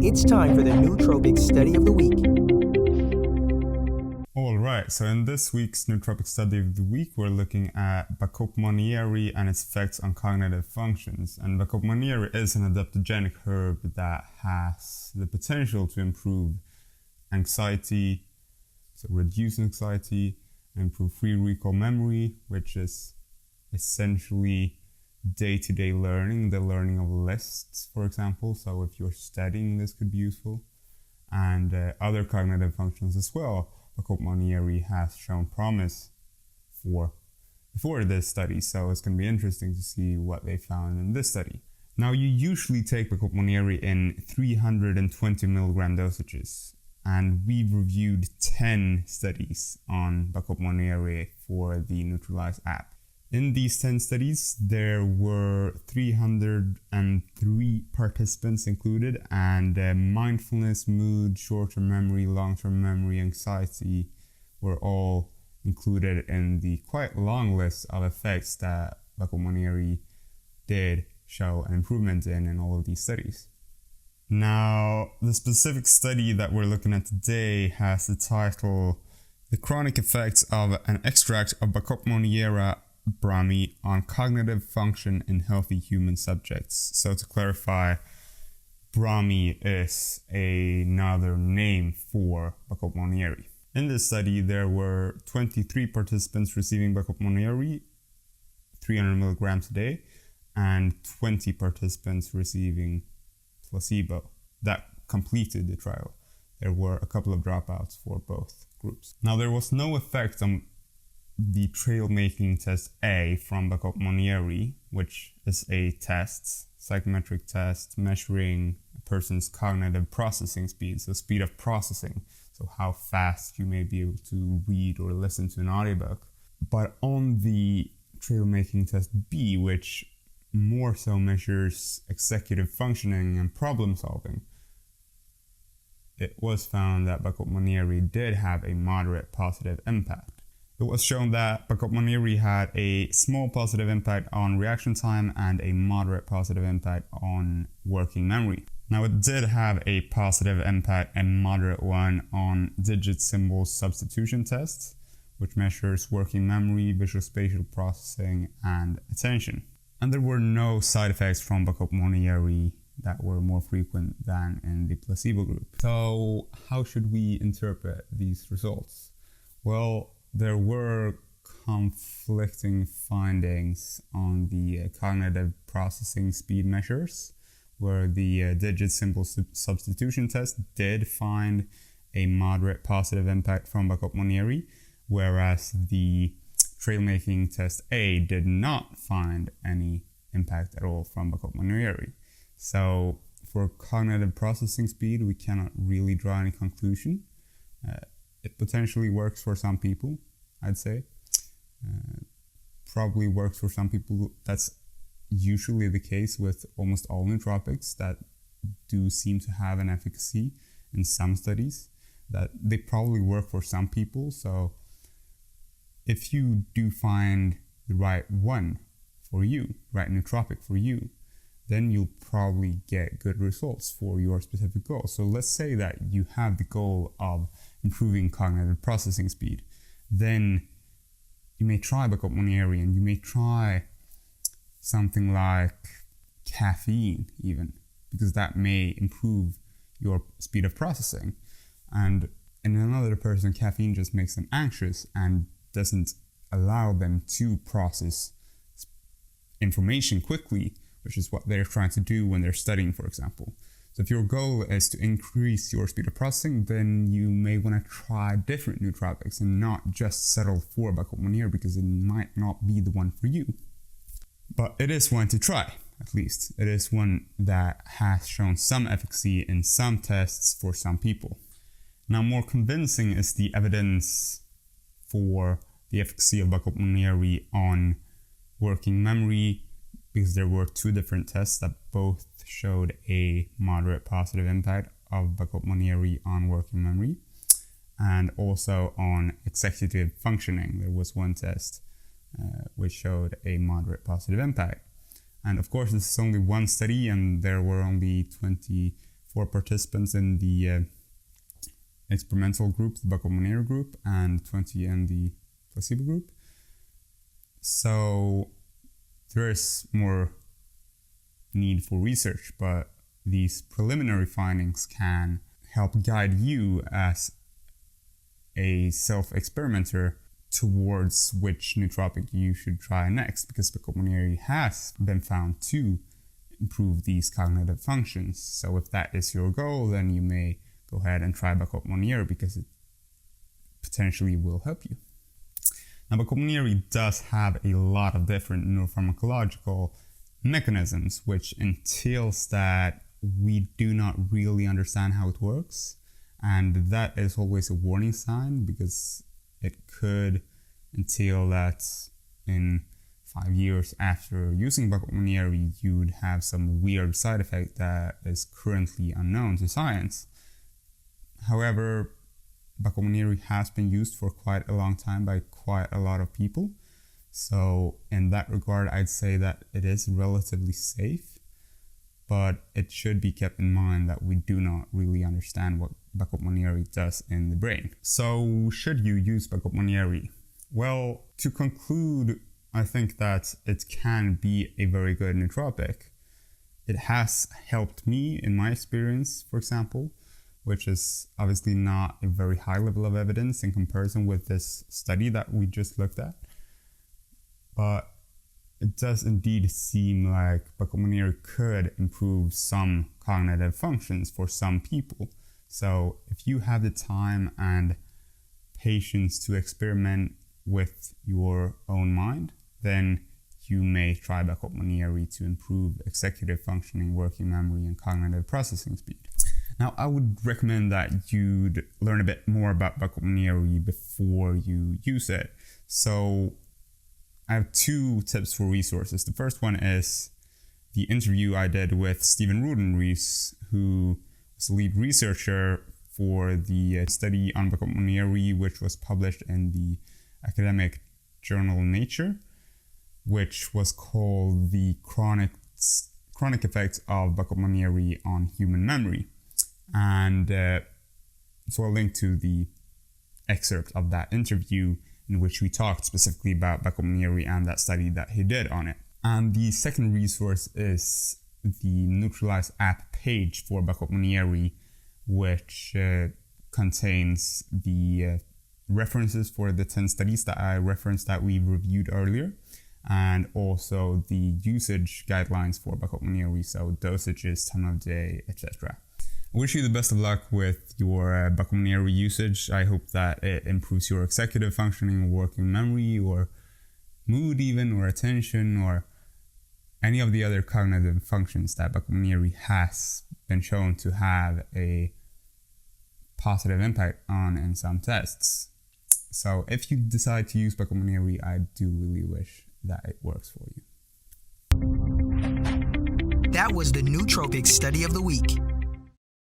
It's time for the Nootropic Study of the Week. Alright, so in this week's Nootropic Study of the Week, we're looking at Bacopa Monnieri and its effects on cognitive functions. And Bacopa Monnieri is an adaptogenic herb that has the potential to improve anxiety, so reduce anxiety, improve free recall memory, which is essentially day-to-day learning, the learning of lists, for example. So if you're studying, this could be useful. And other cognitive functions as well. Bacopa Monnieri has shown promise for before this study, so it's going to be interesting to see what they found in this study. Now, you usually take Bacopa Monnieri in 320 milligram dosages, and we've reviewed 10 studies on Bacopa Monnieri for the Nootralize app. In these 10 studies, there were 303 participants included, and mindfulness, mood, short-term memory, long-term memory, anxiety were all included in the quite long list of effects that Bacopa Monnieri did show an improvement in all of these studies. Now, the specific study that we're looking at today has the title, The Chronic Effects of an Extract of Bacopa Monnieri Brahmi on Cognitive Function in Healthy Human Subjects. So to clarify, Brahmi is another name for Bacopa Monnieri. In this study, there were 23 participants receiving Bacopa Monnieri, 300 milligrams a day, and 20 participants receiving placebo that completed the trial. There were a couple of dropouts for both groups. Now, there was no effect on the trail making test A from Bacopa Monnieri, which is a test, psychometric test measuring a person's cognitive processing speed, so speed of processing, so how fast you may be able to read or listen to an audiobook. But on the trail making test B, which more so measures executive functioning and problem solving, it was found that Bacopa Monnieri did have a moderate positive impact. It was shown that Bacopa Monnieri had a small positive impact on reaction time and a moderate positive impact on working memory. Now, it did have a positive impact, a moderate one, on digit symbol substitution tests, which measures working memory, visual spatial processing, and attention. And there were no side effects from Bacopa Monnieri that were more frequent than in the placebo group. So, how should we interpret these results? Well, there were conflicting findings on the cognitive processing speed measures, where the digit symbol substitution test did find a moderate positive impact from Bacopa Monnieri, whereas the trail making test A did not find any impact at all from Bacopa Monnieri. So for cognitive processing speed, we cannot really draw any conclusion. It potentially works for some people, I'd say. Probably works for some people. That's usually the case with almost all nootropics that do seem to have an efficacy in some studies, that they probably work for some people. So if you do find the right one for you, right nootropic for you, then you'll probably get good results for your specific goal. So let's say that you have the goal of improving cognitive processing speed. Then you may try Bacopa Monnieri, and you may try something like caffeine even, because that may improve your speed of processing. And in another person, caffeine just makes them anxious and doesn't allow them to process information quickly, which is what they're trying to do when they're studying, for example. So if your goal is to increase your speed of processing, then you may want to try different nootropics and not just settle for Bacopa Monnieri, because it might not be the one for you. But it is one to try, at least. It is one that has shown some efficacy in some tests for some people. Now, more convincing is the evidence for the efficacy of Bacopa Monnieri on working memory, because there were two different tests that both showed a moderate positive impact of Bacopa Monnieri on working memory, and also on executive functioning. There was one test which showed a moderate positive impact. And of course, this is only one study, and there were only 24 4 participants in the experimental group, the Bacopa Monnieri group, and 20 in the placebo group. So there is more need for research, but these preliminary findings can help guide you as a self-experimenter towards which nootropic you should try next, because Bacopa Monnieri has been found to improve these cognitive functions. So if that is your goal, then you may go ahead and try Bacopa Monnieri because it potentially will help you. Now, Bacopa Monnieri does have a lot of different neuropharmacological mechanisms, which entails that we do not really understand how it works. And that is always a warning sign, because it could entail that in 5 years after using Bacopa Monnieri, you'd have some weird side effect that is currently unknown to science. However, Bacopa Monnieri has been used for quite a long time by quite a lot of people. So in that regard, I'd say that it is relatively safe, but it should be kept in mind that we do not really understand what Bacopa Monnieri does in the brain. So should you use Bacopa Monnieri? Well, to conclude, I think that it can be a very good nootropic. It has helped me in my experience, for example, which is obviously not a very high level of evidence in comparison with this study that we just looked at. But it does indeed seem like Bacopa Monnieri could improve some cognitive functions for some people. So if you have the time and patience to experiment with your own mind, then you may try Bacopa Monnieri to improve executive functioning, working memory, and cognitive processing speed. Now, I would recommend that you'd learn a bit more about Bacopa Monnieri before you use it. So I have 2 tips for resources. The first one is the interview I did with Steven Roodenrys, who was the lead researcher for the study on Bacopa Monnieri, which was published in the academic journal Nature, which was called The Chronic Effects of Bacopa Monnieri on Human Memory. And so I'll link to the excerpt of that interview in which we talked specifically about Bacopa Monnieri and that study that he did on it. And the second resource is the Nootralize app page for Bacopa Monnieri, which contains the references for the 10 studies that I referenced that we reviewed earlier, and also the usage guidelines for Bacopa Monnieri, so dosages, time of day, etc. I wish you the best of luck with your Bacopa Monnieri usage. I hope that it improves your executive functioning, working memory, or mood even, or attention, or any of the other cognitive functions that Bacopa Monnieri has been shown to have a positive impact on in some tests. So if you decide to use Bacopa Monnieri, I do really wish that it works for you. That was the Nootropic Study of the Week.